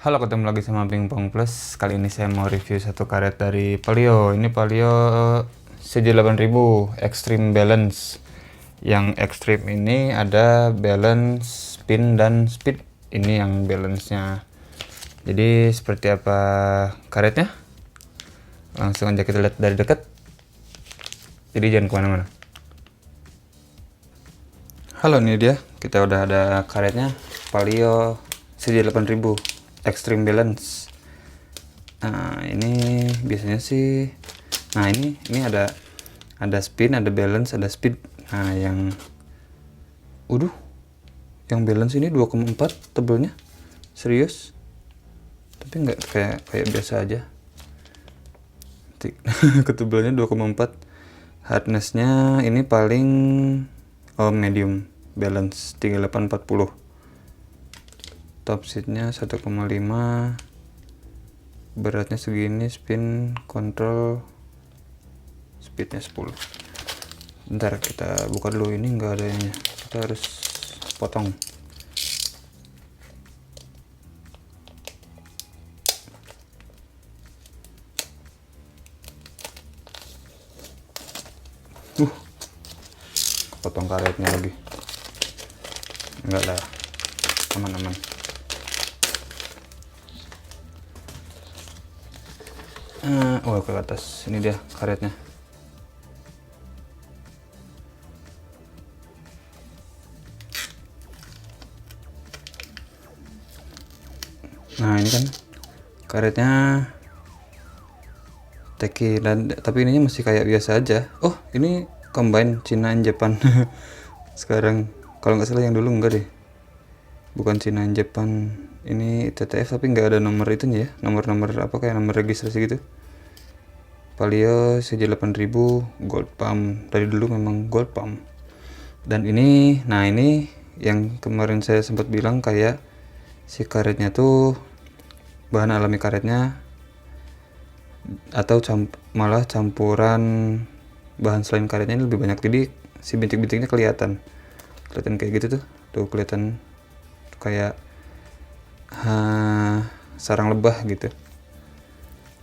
Halo, ketemu lagi sama Pingpong Plus. Kali ini saya mau review satu karet dari Palio. Ini Palio CJ8000 Extreme Balance. Yang Extreme ini ada balance, spin, dan speed. Ini yang balance-nya. Jadi seperti apa karetnya? Langsung aja kita lihat dari dekat. Jadi jangan kemana-mana. Halo, ini dia. Kita udah ada karetnya. Palio CJ8000 Extreme Balance. Nah, ini biasanya sih, nah ini ada spin, ada balance, ada speed. Nah, yang yang balance ini 2,4 tebelnya. Serius. Tapi nggak kayak biasa aja. Ketebalannya 2,4. Hardness-nya ini paling medium balance 3840. Top seatnya 1,5, beratnya segini, spin, control, speednya 10. Bentar, kita buka dulu. Ini enggak ada ini, kita harus potong. Potong karetnya lagi. Enggak lah, aman-aman. Ke atas. Ini dia karetnya. Nah, ini kan karetnya Teki, dan tapi ininya masih kayak biasa aja. Oh, ini combine Cina and Japan. Sekarang kalau nggak salah, yang dulu enggak deh. Bukan Cina and Japan. Ini TTF tapi nggak ada nomor itunya ya. Nomor apa, kayak nomor registrasi gitu. Palio CJ8000 Gold Pump. Dari dulu memang Gold Pump. Dan ini, nah ini yang kemarin saya sempat bilang kayak si karetnya tuh bahan alami karetnya atau malah campuran bahan selain karetnya ini lebih banyak. Jadi si bintik-bintiknya kelihatan kayak gitu tuh. Tuh kelihatan kayak sarang lebah gitu.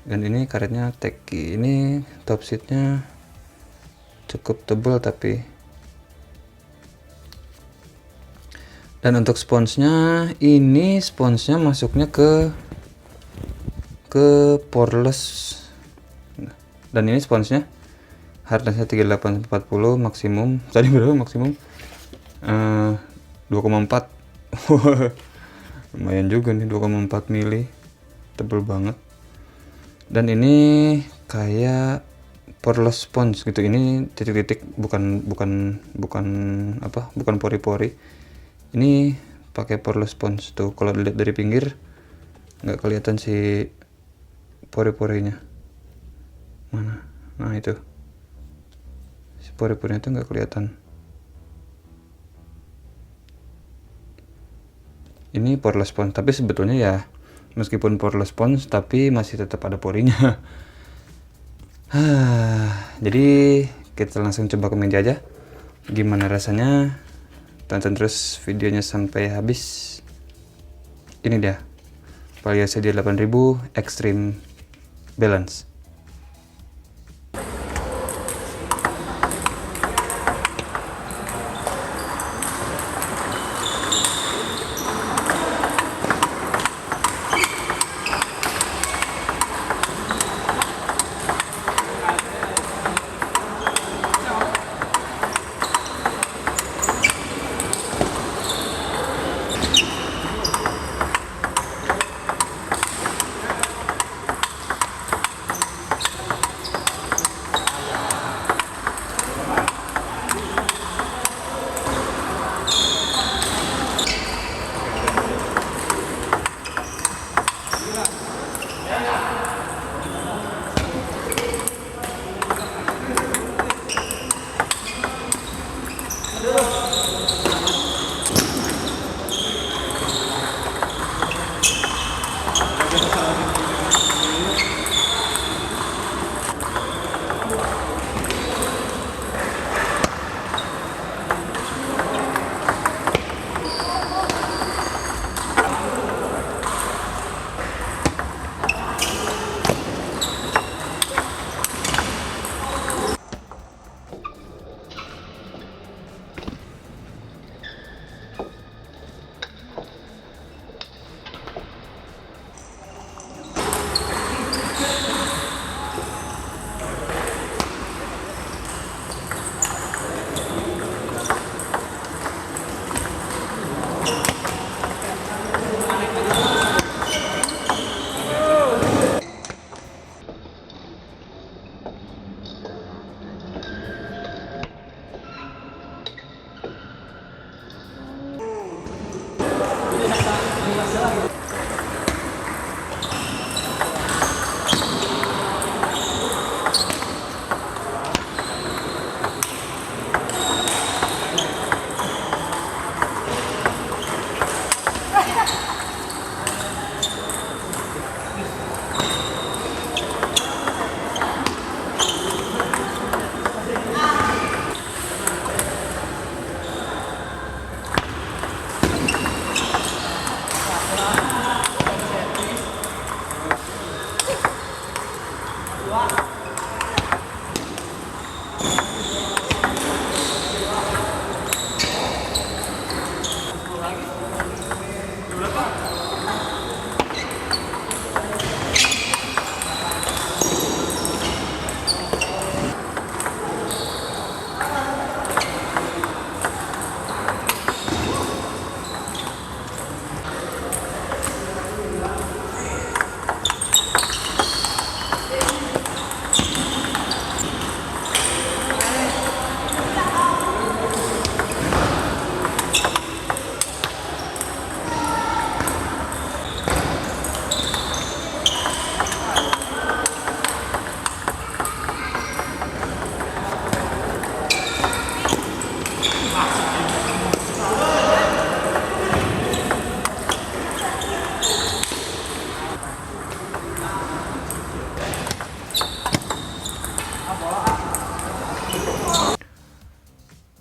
Dan ini karetnya Teki. Ini top seatnya cukup tebal tapi. Dan untuk sponsnya, ini sponsnya masuknya ke poreless. Dan ini sponsnya hardnessnya 3840 maksimum. Tadi berapa maksimum? 2,4. Lumayan juga nih, 2,4 mili. Tebel banget. Dan ini kayak poreless sponge gitu. Ini titik-titik, bukan pori-pori. Ini pakai poreless sponge tuh. Kalau dilihat dari pinggir nggak kelihatan si pori-porinya. Mana? Nah, itu. Si pori-porinya tuh nggak kelihatan. Ini poreless sponge, tapi sebetulnya ya meskipun poreless sponge tapi masih tetap ada porinya. Jadi kita langsung coba ke meja aja. Gimana rasanya? Tonton terus videonya sampai habis. Ini dia Palio CJ8000 Extreme Balance.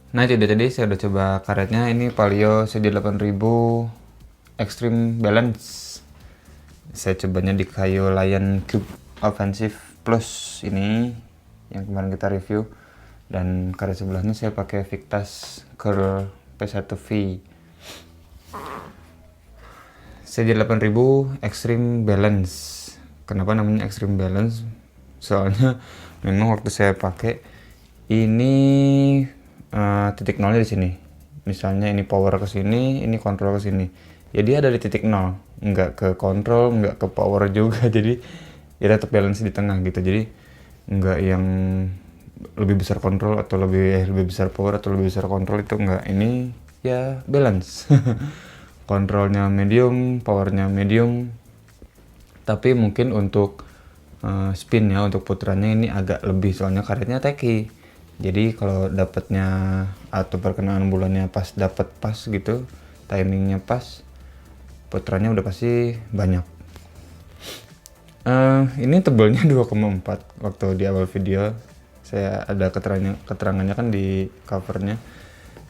Nah itu dia, tadi saya udah coba karetnya, ini Palio CJ8000 Extreme Balance. Saya cobanya di kayu Lion Cube Offensive Plus ini yang kemarin kita review, dan karet sebelahnya saya pakai Victas Curl P1V. CJ8000 Extreme Balance. Kenapa namanya Extreme Balance? Soalnya memang waktu saya pakai ini titik nolnya di sini. Misalnya ini power ke sini, ini kontrol ke sini. Ya dia ada di titik nol, nggak ke kontrol, nggak ke power juga. Jadi ya tetap balance di tengah gitu. Jadi nggak yang lebih besar kontrol atau lebih besar power atau lebih besar kontrol, itu nggak. Ini ya balance. Kontrolnya medium, powernya medium. Tapi mungkin untuk spin ya, untuk putarannya ini agak lebih, soalnya karetnya teki. Jadi kalau dapatnya atau perkenaan bulannya pas, dapat pas gitu, timingnya pas, putarannya udah pasti banyak. Ini tebalnya 2,4. Waktu di awal video saya ada keterangannya kan di covernya,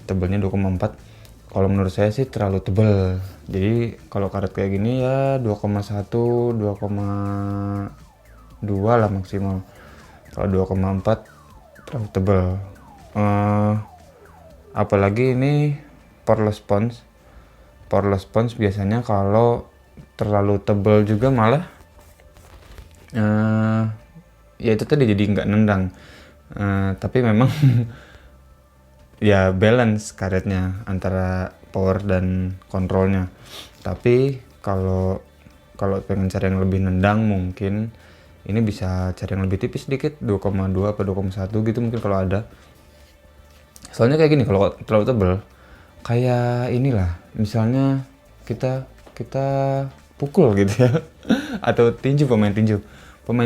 tebalnya 2,4. Kalau menurut saya sih terlalu tebal. Jadi kalau karet kayak gini ya 2,1, 2,2 lah maksimal. Kalau 2,4 terlalu tebal. Apalagi ini poreless sponge. Poreless sponge biasanya kalau terlalu tebal juga malah ya itu tadi, jadi nggak nendang. Tapi memang ya balance karetnya antara power dan kontrolnya. Tapi kalau pengen cari yang lebih nendang, mungkin ini bisa cari yang lebih tipis sedikit, 2,2 atau 2,1 gitu mungkin kalau ada. Soalnya kayak gini, kalau terlalu tebal kayak inilah, misalnya kita pukul gitu ya. Atau pemain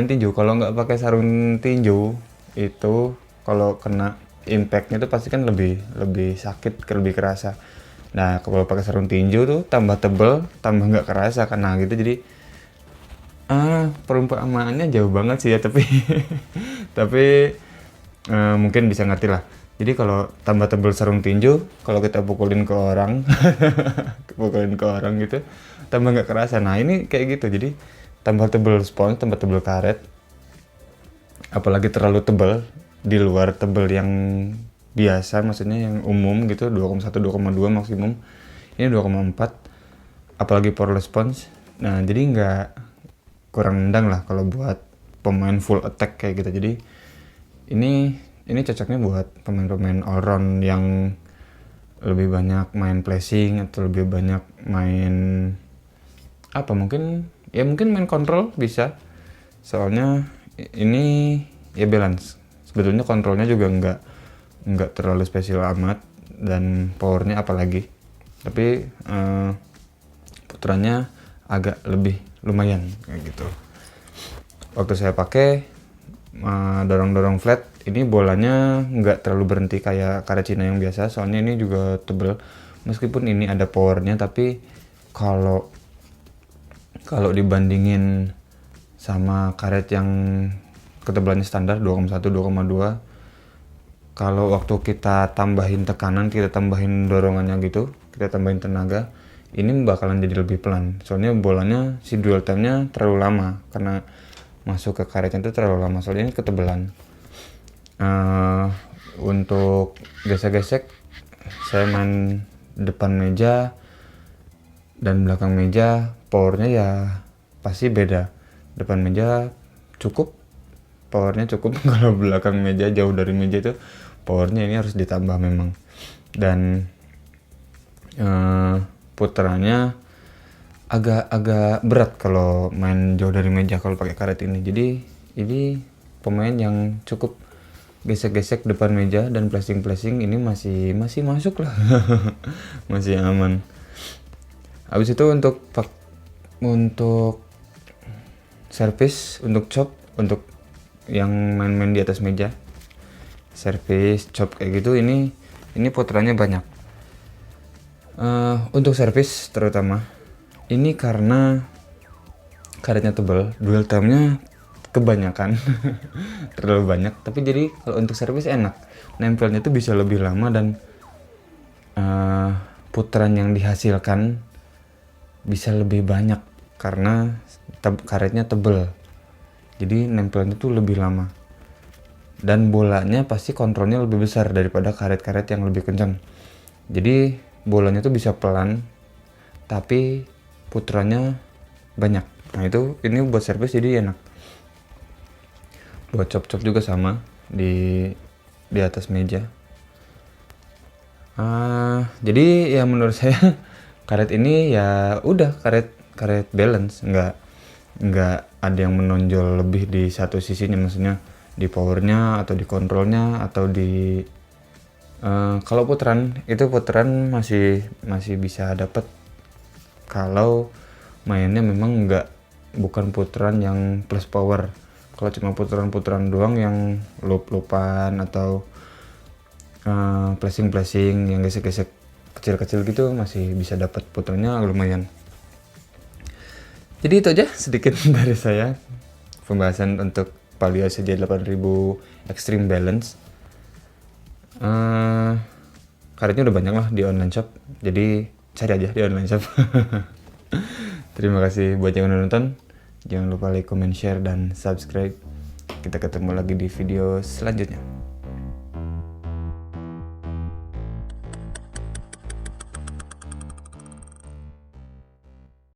tinju kalau nggak pakai sarung tinju itu, kalau kena impactnya tuh pasti kan lebih sakit, lebih kerasa. Nah kalau pakai sarung tinju tuh tambah tebel, tambah nggak kerasa karena gitu. Jadi perumpamaannya jauh banget sih ya, tapi tapi mungkin bisa ngerti lah. Jadi kalau tambah tebel sarung tinju, kalau kita pukulin ke orang gitu, tambah nggak kerasa. Nah ini kayak gitu, jadi tambah tebel spons, tambah tebel karet, apalagi terlalu tebel di luar tebel yang biasa, maksudnya yang umum gitu, 2,1 2,2 maksimum. Ini 2,4, apalagi poreless sponge. Nah jadi nggak, kurang nendang lah kalau buat pemain full attack kayak gitu. Jadi ini cocoknya buat pemain-pemain all round yang lebih banyak main flashing atau lebih banyak main apa, mungkin main kontrol bisa. Soalnya ini ya balance. Sebetulnya kontrolnya juga nggak terlalu spesial amat, dan powernya apalagi. Tapi putarannya agak lebih lumayan kayak gitu. Waktu saya pakai dorong flat, ini bolanya nggak terlalu berhenti kayak karet Cina yang biasa. Soalnya ini juga tebel. Meskipun ini ada powernya, tapi kalau dibandingin sama karet yang ketebalannya standar 2,1, 2,2, kalau waktu kita tambahin tekanan, kita tambahin dorongannya gitu, kita tambahin tenaga, ini bakalan jadi lebih pelan. Soalnya bolanya si dwell time-nya terlalu lama, karena masuk ke karetnya itu terlalu lama. Soalnya ini ketebalan. Untuk gesek-gesek, saya main depan meja dan belakang meja, powernya ya pasti beda. Depan meja cukup, powernya cukup. Kalau belakang meja, jauh dari meja, itu powernya ini harus ditambah memang. Dan putarannya agak berat kalau main jauh dari meja kalau pakai karet ini. Jadi ini pemain yang cukup gesek-gesek depan meja dan flashing ini masih masuk lah. Masih aman. Habis itu untuk service, untuk chop, untuk yang main-main di atas meja, service, chop kayak gitu, ini putarannya banyak. Untuk service terutama, ini karena karetnya tebal, dwell time-nya kebanyakan. Terlalu banyak. Tapi jadi kalau untuk service enak, nempelnya tuh bisa lebih lama, dan putaran yang dihasilkan bisa lebih banyak karena karetnya tebal. Jadi nempelnya tuh lebih lama, dan bolanya pasti kontrolnya lebih besar daripada karet-karet yang lebih kencang. Jadi bolanya tuh bisa pelan tapi putarannya banyak. Nah itu, ini buat service jadi enak. Buat chop juga sama di atas meja. Jadi ya menurut saya karet ini ya udah karet balance, nggak ada yang menonjol lebih di satu sisinya, maksudnya di powernya atau di kontrolnya atau di kalau putaran masih bisa dapat kalau mainnya memang bukan putaran yang plus power. Kalau cuma putaran doang yang loop-loopan atau flashing yang gesek-gesek kecil-kecil gitu, masih bisa dapat putarannya lumayan. Jadi itu aja sedikit dari saya pembahasan untuk Palio SJ 8000 Extreme Balance. Karetnya udah banyak lah di online shop, jadi cari aja di online shop. Terima kasih buat yang udah nonton. Jangan lupa like, comment, share, dan subscribe. Kita ketemu lagi di video selanjutnya.